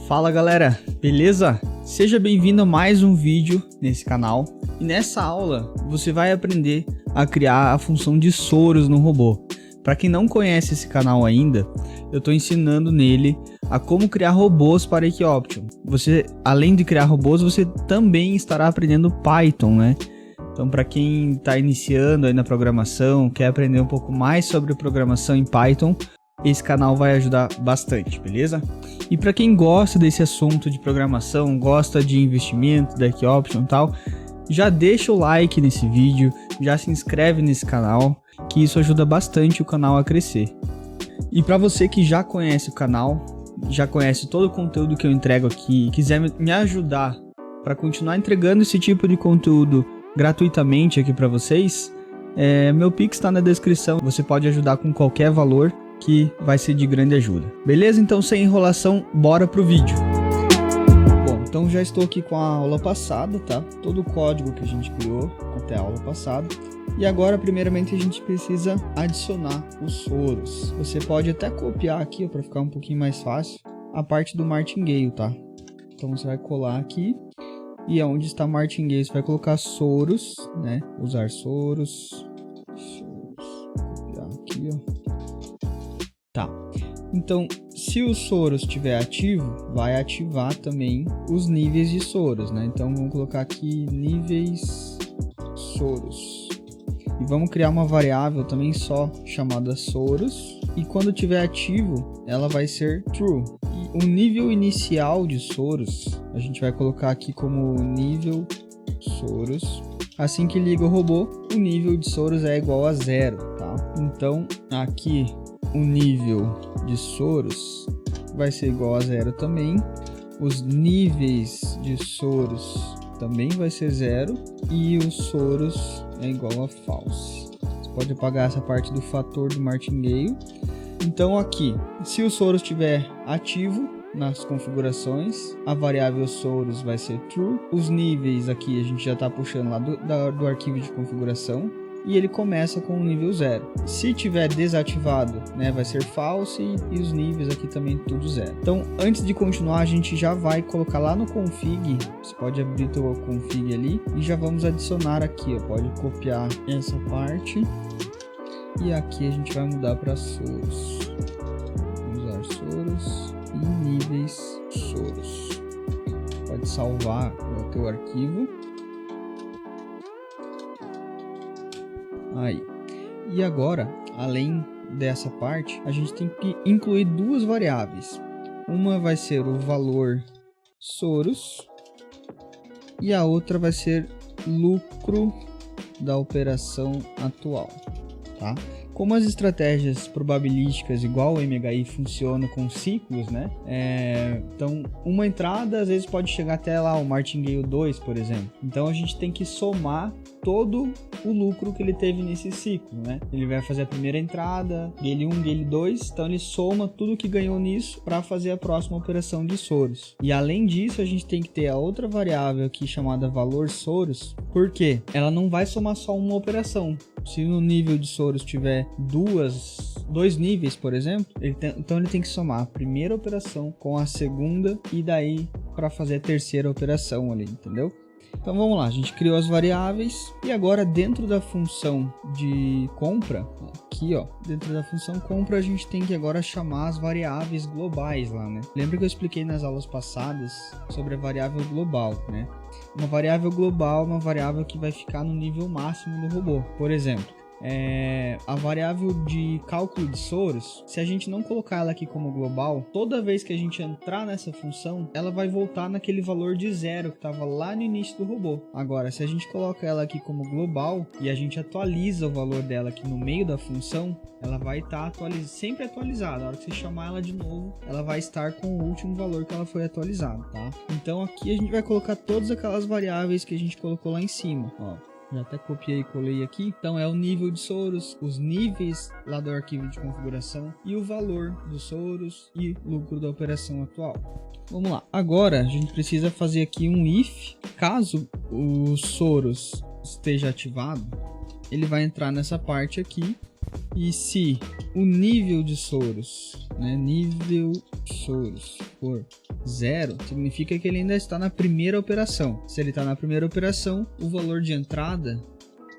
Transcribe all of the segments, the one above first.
Fala galera, beleza? Seja bem-vindo a mais um vídeo nesse canal. E nessa aula você vai aprender a criar a função de Soros no robô. Para quem não conhece esse canal ainda, eu estou ensinando nele a como criar robôs para Equioption. Você, além de criar robôs, você também estará aprendendo Python, né? Então, para quem está iniciando aí na programação, quer aprender um pouco mais sobre programação em Python, esse canal vai ajudar bastante, beleza? E para quem gosta desse assunto de programação, gosta de investimento, da Equioption e tal, já deixa o like nesse vídeo, já se inscreve nesse canal, que isso ajuda bastante o canal a crescer. E para você que já conhece o canal, já conhece todo o conteúdo que eu entrego aqui e quiser me ajudar para continuar entregando esse tipo de conteúdo gratuitamente aqui para vocês, meu Pix está na descrição, você pode ajudar com qualquer valor que vai ser de grande ajuda. Beleza? Então, sem enrolação, bora pro vídeo. Bom, então já estou aqui com a aula passada, tá? Todo o código que a gente criou até a aula passada. E agora, primeiramente, a gente precisa adicionar os Soros. Você pode até copiar aqui, para ficar um pouquinho mais fácil, a parte do martingale, tá? Então você vai colar aqui. E onde está martingale, você vai colocar Soros, né? Usar Soros. Copiar aqui, ó. Tá. Então, se o Soros estiver ativo, vai ativar também os níveis de Soros, né? Então, vamos colocar aqui níveis Soros. E vamos criar uma variável também só chamada Soros. E quando estiver ativo, ela vai ser true. E o nível inicial de Soros, a gente vai colocar aqui como nível Soros. Assim que liga o robô, o nível de Soros é igual a 0, tá? Então, aqui o nível de Soros vai ser igual a 0 também. Os níveis de Soros também vai ser 0. E o Soros é igual a false. Você pode apagar essa parte do fator do martingale. Então aqui, se o Soros estiver ativo nas configurações, a variável Soros vai ser true. Os níveis aqui a gente já está puxando lá do arquivo de configuração. E ele começa com o nível 0. Se tiver desativado, né, vai ser false e os níveis aqui também tudo 0. Então, antes de continuar, a gente já vai colocar lá no config. Você pode abrir o config ali e já vamos adicionar aqui, ó. Pode copiar essa parte e aqui a gente vai mudar para Soros. Vamos usar Soros e níveis Soros. Pode salvar o teu arquivo. Aí. E agora, além dessa parte, a gente tem que incluir duas variáveis. Uma vai ser o valor Soros e a outra vai ser lucro da operação atual, tá? Como as estratégias probabilísticas igual o MHI funcionam com ciclos, né? Então, uma entrada às vezes pode chegar até lá o martingale 2, por exemplo. Então, a gente tem que somar todo o lucro que ele teve nesse ciclo, né? Ele vai fazer a primeira entrada, gale 1, gale 2, então ele soma tudo que ganhou nisso para fazer a próxima operação de Soros. E além disso, a gente tem que ter a outra variável aqui chamada valor Soros, porque ela não vai somar só uma operação. Se no nível de Soros tiver dois níveis, por exemplo, então ele tem que somar a primeira operação com a segunda e daí para fazer a terceira operação ali, entendeu? Então vamos lá, a gente criou as variáveis e agora dentro da função de compra, aqui ó, dentro da função compra a gente tem que agora chamar as variáveis globais lá, né? Lembra que eu expliquei nas aulas passadas sobre a variável global, né? Uma variável global é uma variável que vai ficar no nível máximo do robô. Por exemplo, a variável de cálculo de Soros, se a gente não colocar ela aqui como global, toda vez que a gente entrar nessa função, ela vai voltar naquele valor de 0 que estava lá no início do robô. Agora, se a gente coloca ela aqui como global e a gente atualiza o valor dela aqui no meio da função, ela vai estar sempre atualizada. Na hora que você chamar ela de novo, ela vai estar com o último valor que ela foi atualizada, tá? Então aqui a gente vai colocar todas aquelas variáveis que a gente colocou lá em cima, ó. Já até copiei e colei aqui. Então é o nível de Soros, os níveis lá do arquivo de configuração e o valor dos Soros e lucro da operação atual. Vamos lá. Agora a gente precisa fazer aqui um if. Caso o Soros esteja ativado, ele vai entrar nessa parte aqui E se o nível de Soros, né, nível Soros for 0, significa que ele ainda está na primeira operação. Se ele está na primeira operação, o valor de entrada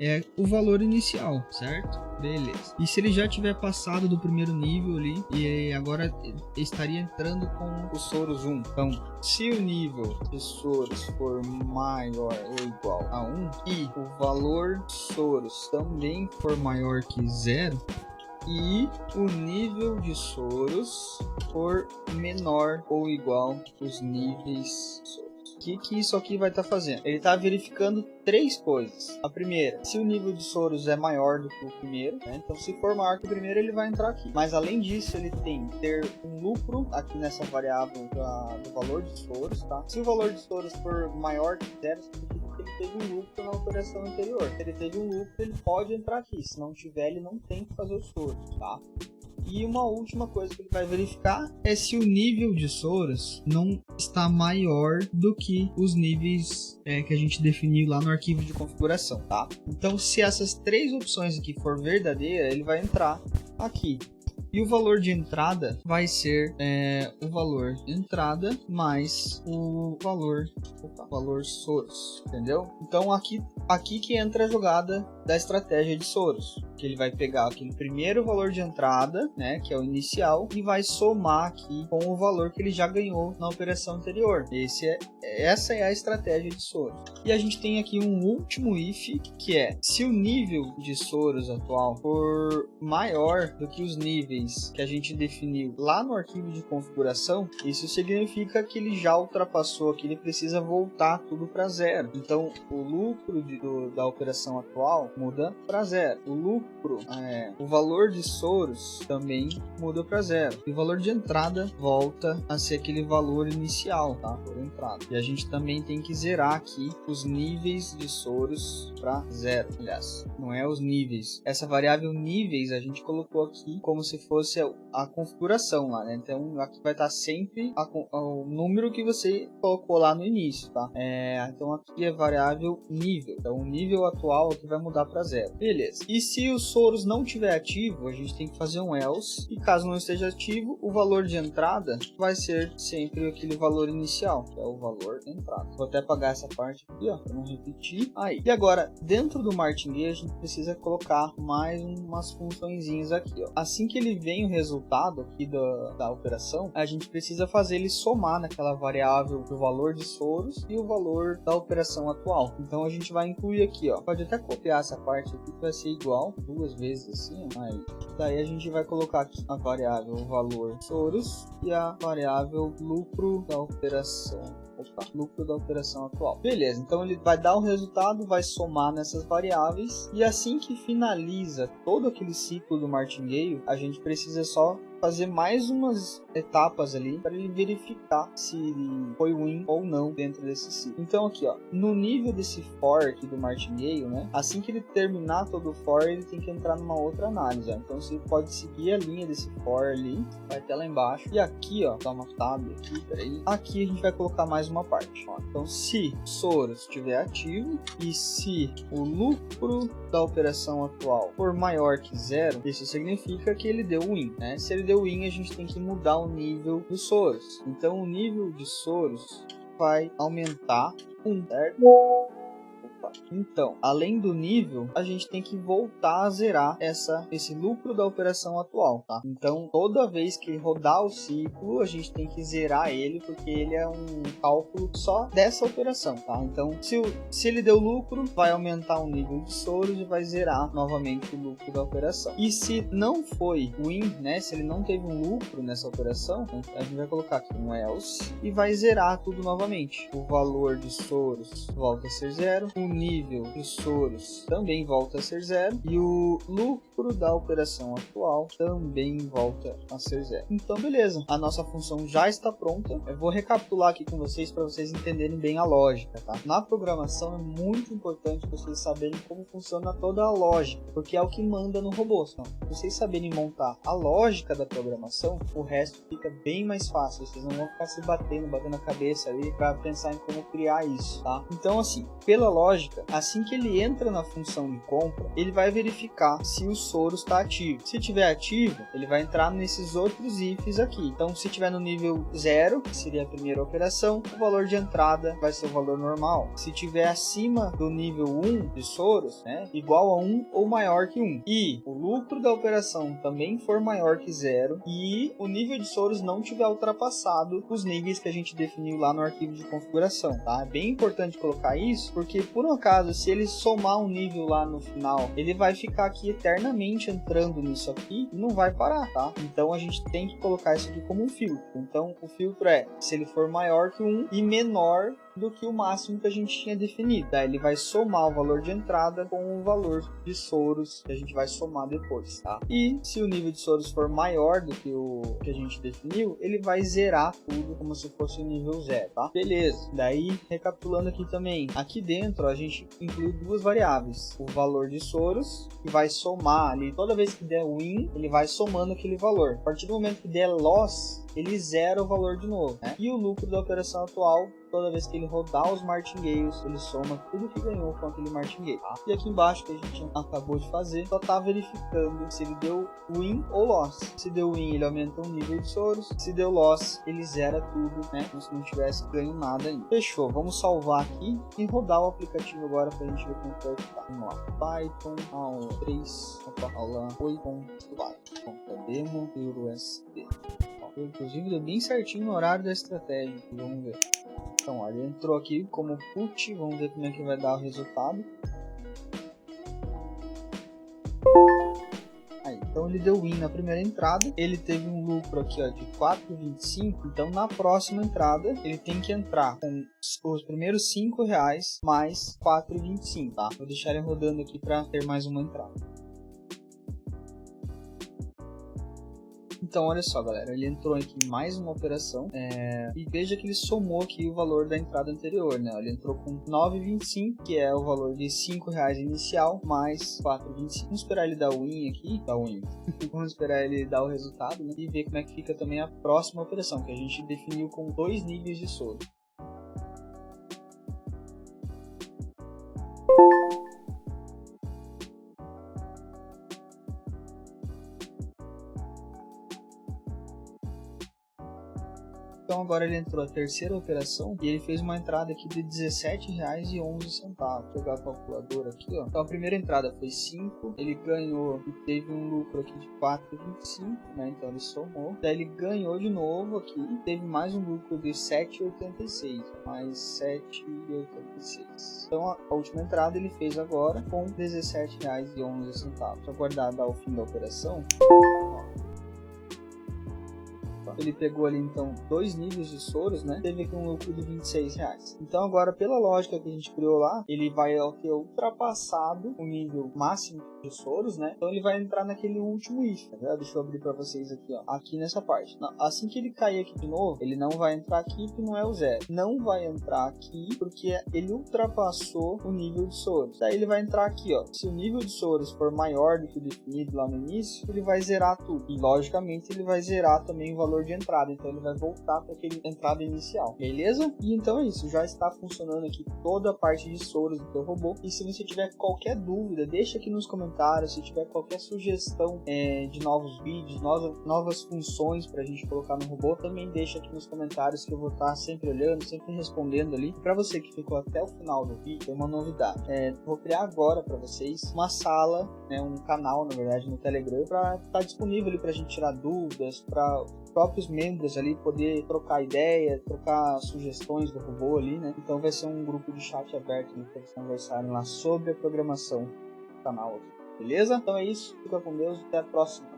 é o valor inicial, certo? Beleza. E se ele já tiver passado do primeiro nível ali, e agora estaria entrando com o Soros 1. Então, se o nível de Soros for maior ou igual a 1 e o valor Soros também for maior que 0, e o nível de Soros for menor ou igual aos níveis Soros. O que isso aqui vai estar fazendo? Ele está verificando 3 coisas. A primeira, se o nível de Soros é maior do que o primeiro, né? Então se for maior que o primeiro, ele vai entrar aqui. Mas além disso, ele tem que ter um lucro aqui nessa variável do valor de Soros, tá? Se o valor de Soros for maior que 0, significa que ele teve um lucro na operação anterior. Se ele teve um lucro, ele pode entrar aqui. Se não tiver, ele não tem que fazer os Soros, tá? E uma última coisa que ele vai verificar é se o nível de Soros não está maior do que os níveis que a gente definiu lá no arquivo de configuração, tá? Então, se essas 3 opções aqui for verdadeira, ele vai entrar aqui. E o valor de entrada vai ser o valor de entrada mais o valor Soros, entendeu? Então aqui que entra a jogada da estratégia de Soros, que ele vai pegar aquele primeiro valor de entrada, né, que é o inicial, e vai somar aqui com o valor que ele já ganhou na operação anterior. Essa é a estratégia de Soros. E a gente tem aqui um último if, que é se o nível de Soros atual for maior do que os níveis que a gente definiu lá no arquivo de configuração, isso significa que ele já ultrapassou aqui, ele precisa voltar tudo para 0. Então o lucro da operação atual muda para 0. O lucro, o valor de Soros também muda para 0. E o valor de entrada volta a ser aquele valor inicial, tá? Por entrada. E a gente também tem que zerar aqui os níveis de Soros para 0. Aliás, não é os níveis. Essa variável níveis a gente colocou aqui como se fosse a configuração lá, né? Então aqui vai estar sempre o número que você colocou lá no início, tá? Então aqui é variável nível. Então o nível atual aqui vai mudar para 0. Beleza. E se o Soros não estiver ativo, a gente tem que fazer um else. E caso não esteja ativo, o valor de entrada vai ser sempre aquele valor inicial, que é o valor de entrada. Vou até apagar essa parte aqui, ó, para não repetir. Aí. E agora, dentro do martingale, a gente precisa colocar mais umas funçõezinhas aqui, ó. Assim que ele vem o resultado aqui da operação, a gente precisa fazer ele somar naquela variável do valor de Soros e o valor da operação atual. Então a gente vai incluir aqui, ó. Pode até copiar essa parte aqui que vai ser igual 2 vezes assim, ó. Aí. Daí a gente vai colocar aqui a variável valor Soros e a variável lucro da operação. Lucro da operação atual. Beleza, então ele vai dar o resultado, vai somar nessas variáveis, e assim que finaliza todo aquele ciclo do martingale, a gente precisa só fazer mais umas etapas ali para ele verificar se foi win ou não dentro desse ciclo. Então aqui, ó, no nível desse for aqui do martingale, né, assim que ele terminar todo o for, ele tem que entrar numa outra análise, ó. Então você pode seguir a linha desse for ali, vai até lá embaixo, e aqui, ó, dá uma tab aqui, peraí, aqui a gente vai colocar mais uma parte, ó. Então se Soros estiver ativo e se o lucro da operação atual for maior que 0, isso significa que ele deu win, né? Se ele deu win, a gente tem que mudar o nível do Soros. Então o nível de Soros vai aumentar 1, certo? Então, além do nível, a gente tem que voltar a zerar esse lucro da operação atual, tá? Então, toda vez que rodar o ciclo, a gente tem que zerar ele, porque ele é um cálculo só dessa operação, tá? Então, se ele deu lucro, vai aumentar o nível de Soros e vai zerar novamente o lucro da operação. E se não foi win, né? Se ele não teve um lucro nessa operação, a gente vai colocar aqui um else e vai zerar tudo novamente. O valor de Soros volta a ser 0, o nível de Soros também volta a ser 0 e o lucro da operação atual também volta a ser 0. Então beleza, a nossa função já está pronta. Eu vou recapitular aqui com vocês para vocês entenderem bem a lógica, tá? Na programação é muito importante vocês saberem como funciona toda a lógica, porque é o que manda no robô. Então, se vocês saberem montar a lógica da programação, o resto fica bem mais fácil. Vocês não vão ficar se batendo a cabeça ali para pensar em como criar isso, tá? Então assim, pela lógica, lógica, assim que ele entra na função de compra, ele vai verificar se o Soros está ativo. Se estiver ativo, ele vai entrar nesses outros ifs aqui. Então, se estiver no nível 0, que seria a primeira operação, o valor de entrada vai ser o valor normal. Se estiver acima do nível 1 de Soros, né, igual a 1 ou maior que 1, e o lucro da operação também for maior que 0, e o nível de Soros não tiver ultrapassado os níveis que a gente definiu lá no arquivo de configuração, tá? É bem importante colocar isso, porque por um acaso, se ele somar um nível lá no final, ele vai ficar aqui eternamente entrando nisso aqui e não vai parar, tá? Então a gente tem que colocar isso aqui como um filtro. Então o filtro é se ele for maior que 1 e menor do que o máximo que a gente tinha definido. Daí ele vai somar o valor de entrada com o valor de Soros que a gente vai somar depois, tá? E se o nível de Soros for maior do que o que a gente definiu, ele vai zerar tudo como se fosse o nível 0, tá? Beleza. Daí, recapitulando aqui também, aqui dentro a gente inclui duas variáveis. O valor de Soros, que vai somar ali, toda vez que der win, ele vai somando aquele valor. A partir do momento que der loss, ele zera o valor de novo, né? E o lucro da operação atual, toda vez que ele rodar os martingales, ele soma tudo que ganhou com aquele martingale, tá? E aqui embaixo, que a gente acabou de fazer, só tá verificando se ele deu win ou loss. Se deu win, ele aumenta o nível de Soros. Se deu loss, ele zera tudo, né? Como se não tivesse ganho nada ainda. Fechou. Vamos salvar aqui e rodar o aplicativo agora pra gente ver como vai ficar. Vamos lá. Python, aula 3, aula 8.4. Demo, EuroSD. Inclusive, deu bem certinho no horário da estratégia. Vamos ver. Então, olha, ele entrou aqui como put, vamos ver como é que vai dar o resultado. Aí, então ele deu win na primeira entrada, ele teve um lucro aqui ó, de 4,25, então na próxima entrada ele tem que entrar com os primeiros R$5 mais 4,25, tá? Vou deixar ele rodando aqui para ter mais uma entrada. Então, olha só, galera, ele entrou aqui em mais uma operação e veja que ele somou aqui o valor da entrada anterior, né? Ele entrou com 9,25, que é o valor de R$5 inicial, mais 4,25. Vamos esperar ele dar o win aqui, Vamos esperar ele dar o resultado, né? E ver como é que fica também a próxima operação, que a gente definiu com 2 níveis de Soros. Então agora ele entrou a terceira operação e ele fez uma entrada aqui de R$17,11. Vou pegar a calculadora aqui, ó. Então a primeira entrada foi 5, ele ganhou e teve um lucro aqui de 4,25, né? Então ele somou. Daí ele ganhou de novo aqui e teve mais um lucro de 7,86, mais 7,86. Então a última entrada ele fez agora com R$17,11. Vou aguardar dar o fim da operação. Ele pegou ali então 2 níveis de Soros, né? Teve aqui um lucro de R$26. Então agora, pela lógica que a gente criou lá, ele vai ter ultrapassado o nível máximo de Soros, né? Então ele vai entrar naquele último if, tá? Deixa eu abrir para vocês aqui, ó. Aqui nessa parte. Assim que ele cair aqui de novo, ele não vai entrar aqui porque não é o 0. Não vai entrar aqui porque ele ultrapassou o nível de Soros. Daí ele vai entrar aqui, ó. Se o nível de Soros for maior do que o definido lá no início, ele vai zerar tudo. E logicamente ele vai zerar também o valor de entrada, então ele vai voltar para aquele entrada inicial, beleza? E então é isso, já está funcionando aqui toda a parte de Soros do teu robô. E se você tiver qualquer dúvida, deixa aqui nos comentários. Se tiver qualquer sugestão de novos vídeos, novas funções para a gente colocar no robô, também deixa aqui nos comentários, que eu vou estar sempre olhando, sempre respondendo ali. Para você que ficou até o final do vídeo, tem uma novidade. Vou criar agora para vocês uma sala, né, um canal, na verdade, no Telegram, para estar disponível ali para a gente tirar dúvidas, para próprios membros ali poder trocar ideia, trocar sugestões do robô ali, né? Então vai ser um grupo de chat aberto, né, para vocês conversarem lá sobre a programação do canal aqui, beleza? Então é isso, fica com Deus e até a próxima.